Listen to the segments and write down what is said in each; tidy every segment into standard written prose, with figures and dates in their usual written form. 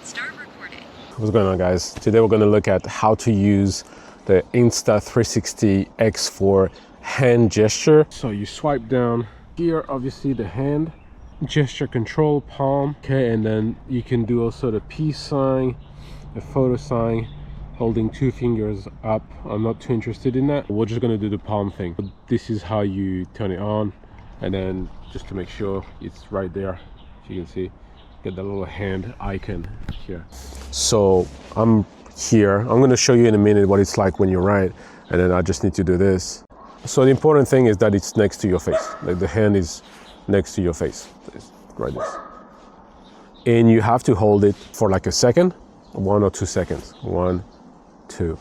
Start recording. What's going on, guys? Today we're going to look at how to use the Insta360 X4 Hand Gesture. So you swipe down here, obviously the hand gesture control, palm, okay, and then you can do also the peace sign, the photo sign, holding two fingers up. I'm not too interested in that. We're just going to do the palm thing. This is how you turn it on, and then just to make sure it's right there, as you can see, get the little hand icon here. So I'm here. I'm going to show you in a minute what it's like when you write, and then I just need to do this. So the important thing is that it's next to your face, like the hand is next to your face. Right this, and you have to hold it for like a second, 1 or 2 seconds. 1, 2.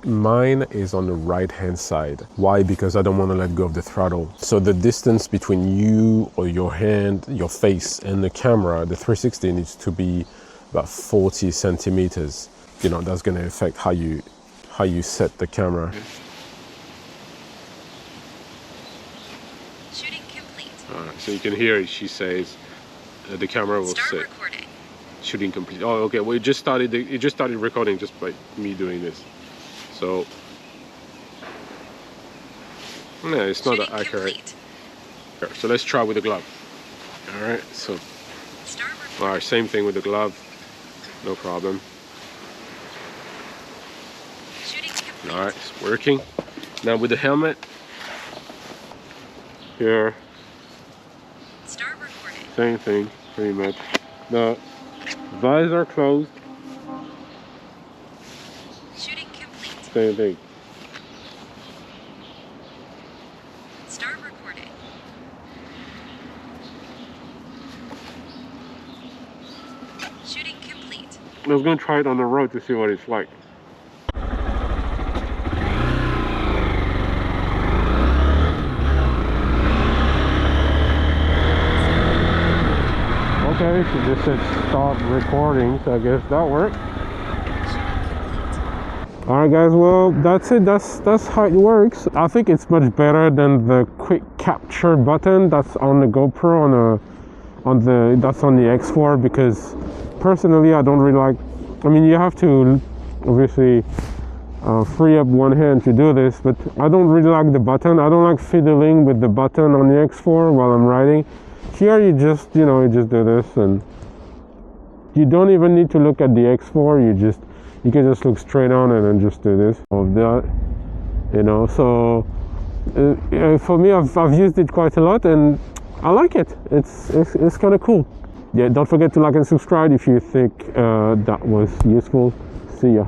Mine is on the right hand side. Why? Because I don't want to let go of the throttle. So the distance between you or your hand, your face, and the camera, the 360, needs to be about 40 centimeters. You know, that's going to affect how you set the camera. Shooting complete. All right, so you can hear it. She says the camera will Start sit. recording. Shooting complete. Oh, okay. Well, it just started recording just by me doing this. So yeah, it's not that accurate. Complete. So let's try with the glove. All right. So Start recording. all right, same thing with the glove. No problem. Shooting complete. All right, it's working. Now with the helmet. Here, Start recording. same thing, pretty much. The visor closed. Shooting complete. Same thing. Start recording. Shooting complete. I was gonna try it on the road to see what it's like. Okay, she just said stop recording, so I guess that worked. Alright guys, well that's it, that's how it works. I think it's much better than the quick capture button that's on the GoPro, that's on the X4, because personally I don't really like, I mean you have to obviously free up one hand to do this, but I don't really like the button. I don't like fiddling with the button on the X4 while I'm riding. Here you just, you just do this, and you don't even need to look at the X4. You can just look straight on and then just do this of that, so for me, I've used it quite a lot and I like it. It's kind of cool. Yeah, don't forget to like and subscribe if you think that was useful. See ya.